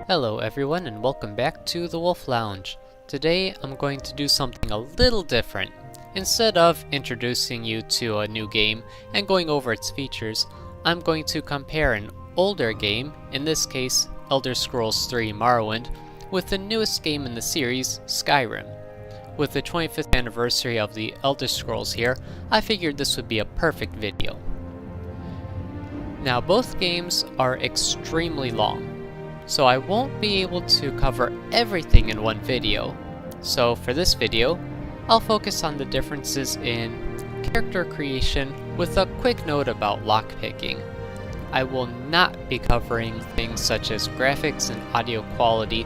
Hello everyone and welcome back to the Wolf Lounge. Today I'm going to do something a little different. Instead of introducing you to a new game and going over its features, I'm going to compare an older game, in this case Elder Scrolls 3 Morrowind, with the newest game in the series, Skyrim. With the 25th anniversary of the Elder Scrolls here, I figured this would be a perfect video. Now both games are extremely long, so I won't be able to cover everything in one video. So for this video, I'll focus on the differences in character creation with a quick note about lockpicking. I will not be covering things such as graphics and audio quality,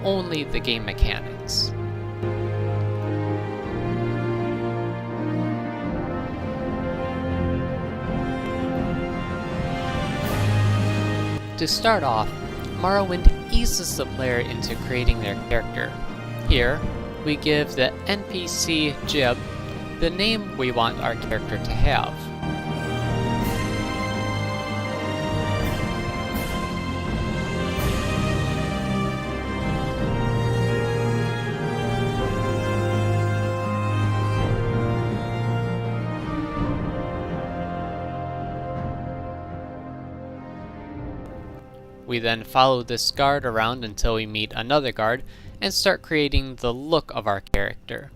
only the game mechanics. To start off, Morrowind eases the player into creating their character. Here, we give the NPC Jib the name we want our character to have. We then follow this guard around until we meet another guard and start creating the look of our character.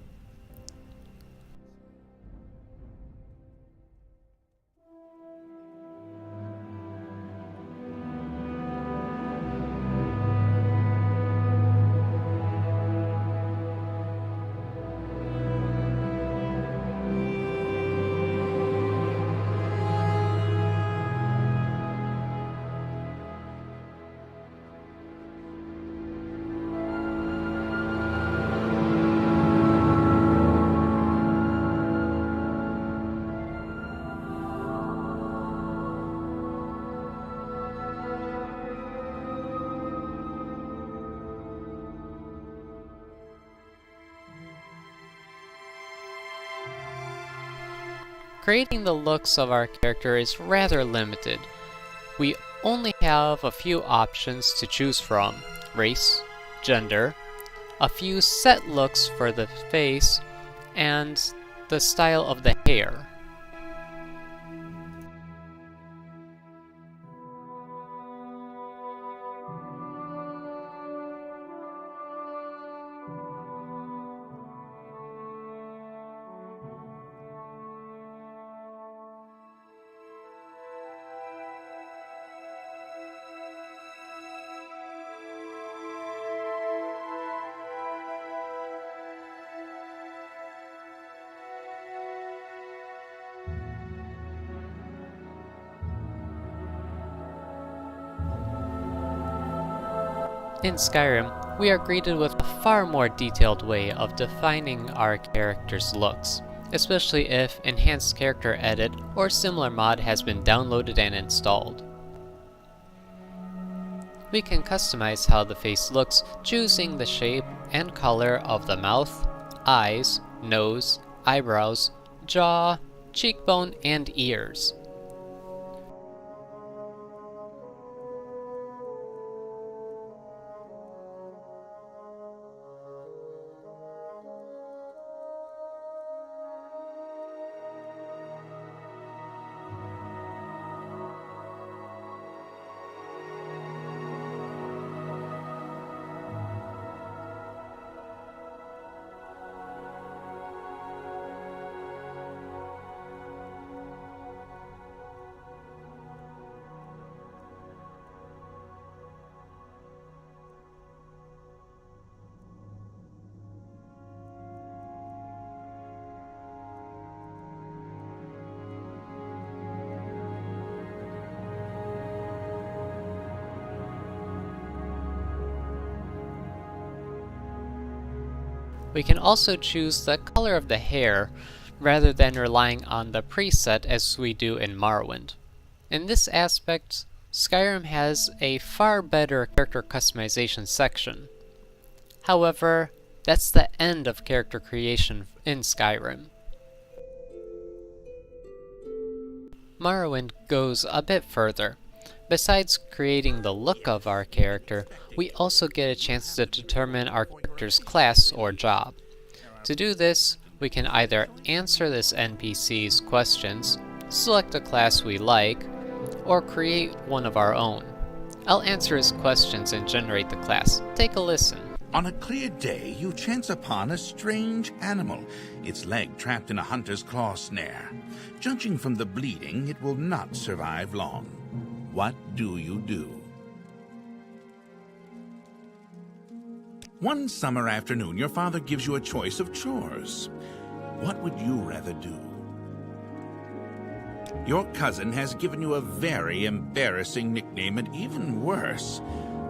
Creating the looks of our character is rather limited. We only have a few options to choose from: race, gender, a few set looks for the face, and the style of the hair. In Skyrim, we are greeted with a far more detailed way of defining our character's looks, especially if Enhanced Character Edit or similar mod has been downloaded and installed. We can customize how the face looks, choosing the shape and color of the mouth, eyes, nose, eyebrows, jaw, cheekbone, and ears. We can also choose the color of the hair rather than relying on the preset as we do in Morrowind. In this aspect, Skyrim has a far better character customization section. However, That's the end of character creation in Skyrim. Morrowind goes a bit further. Besides creating the look of our character, we also get a chance to determine our character's class or job. To do this, we can either answer this NPC's questions, select a class we like, or create one of our own. I'll answer his questions and generate the class. Take a listen. On a clear day, you chance upon a strange animal, its leg trapped in a hunter's claw snare. Judging from the bleeding, it will not survive long. What do you do? One summer afternoon, your father gives you a choice of chores. What would you rather do? Your cousin has given you a very embarrassing nickname, and even worse,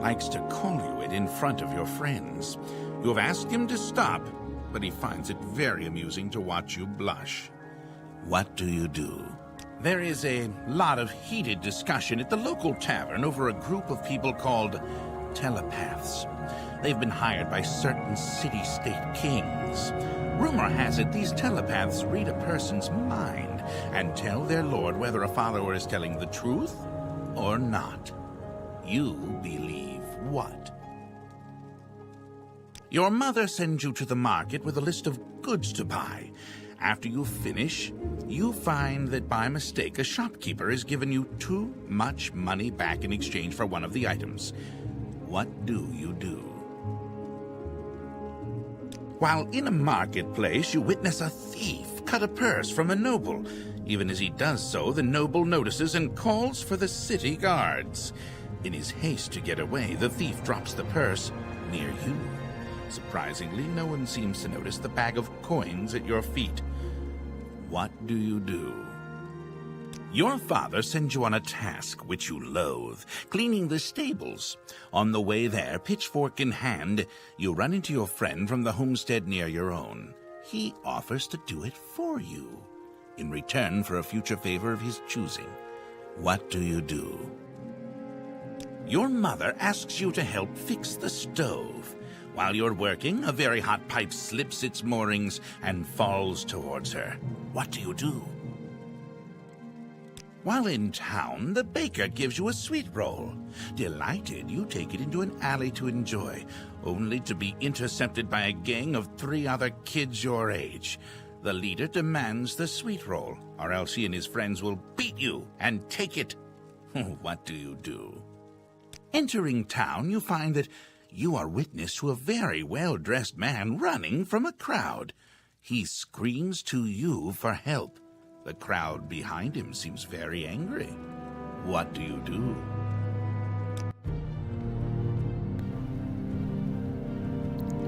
likes to call you it in front of your friends. You have asked him to stop, but he finds it very amusing to watch you blush. What do you do? There is a lot of heated discussion at the local tavern over a group of people called telepaths. They've been hired by certain city-state kings. Rumor has it these telepaths read a person's mind and tell their lord whether a follower is telling the truth or not. You believe what? Your mother sends you to the market with a list of goods to buy. After you finish, you find that by mistake a shopkeeper has given you too much money back in exchange for one of the items. What do you do? While in a marketplace, you witness a thief cut a purse from a noble. Even as he does so, the noble notices and calls for the city guards. In his haste to get away, the thief drops the purse near you. Surprisingly, no one seems to notice the bag of coins at your feet. What do you do? Your father sends you on a task which you loathe, cleaning the stables. On the way there, pitchfork in hand, you run into your friend from the homestead near your own. He offers to do it for you, in return for a future favor of his choosing. What do you do? Your mother asks you to help fix the stove. While you're working, a very hot pipe slips its moorings and falls towards her. What do you do? While in town, the baker gives you a sweet roll. Delighted, you take it into an alley to enjoy, only to be intercepted by a gang of 3 other kids your age. The leader demands the sweet roll, or else he and his friends will beat you and take it. What do you do? Entering town, you find that you are witness to a very well-dressed man running from a crowd. He screams to you for help. The crowd behind him seems very angry. What do you do?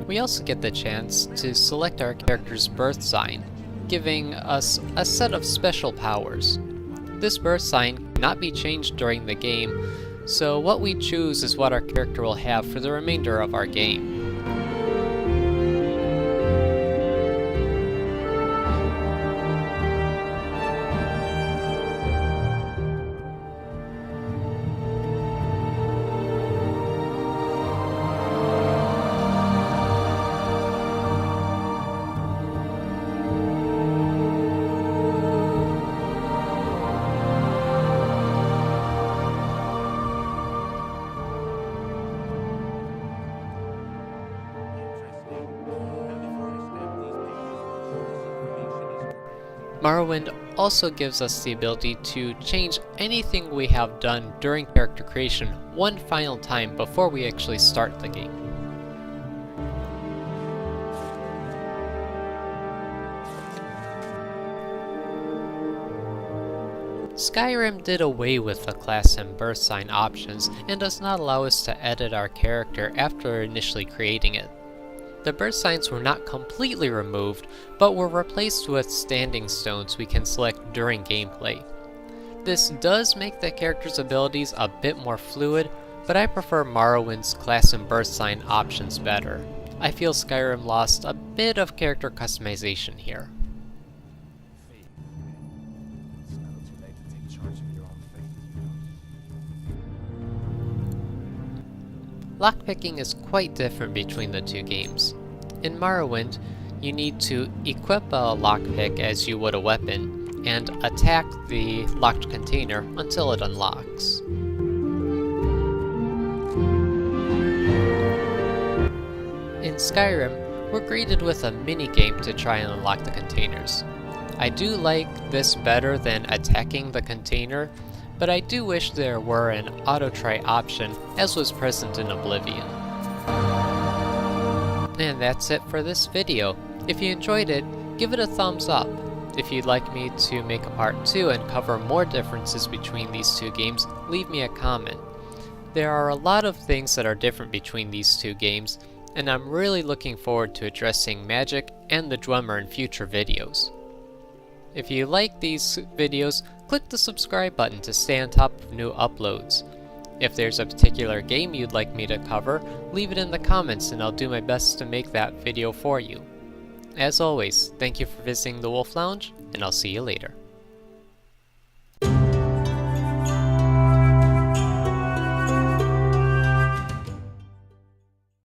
We also get the chance to select our character's birth sign, giving us a set of special powers. This birth sign cannot be changed during the game, so what we choose is what our character will have for the remainder of our game. Morrowind also gives us the ability to change anything we have done during character creation one final time before we actually start the game. Skyrim did away with the class and birth sign options and does not allow us to edit our character after initially creating it. The birth signs were not completely removed, but were replaced with standing stones we can select during gameplay. This does make the character's abilities a bit more fluid, but I prefer Morrowind's class and birth sign options better. I feel Skyrim lost a bit of character customization here. Lockpicking is quite different between the two games. In Morrowind, you need to equip a lockpick as you would a weapon, and attack the locked container until it unlocks. In Skyrim, we're greeted with a mini-game to try and unlock the containers. I do like this better than attacking the container, but I do wish there were an auto-try option as was present in Oblivion. And that's it for this video. If you enjoyed it, give it a thumbs up. If you'd like me to make a part 2 and cover more differences between these two games, leave me a comment. There are a lot of things that are different between these two games, and I'm really looking forward to addressing magic and the Dwemer in future videos. If you like these videos, click the subscribe button to stay on top of new uploads. If there's a particular game you'd like me to cover, leave it in the comments and I'll do my best to make that video for you. As always, thank you for visiting the Wolf Lounge, and I'll see you later.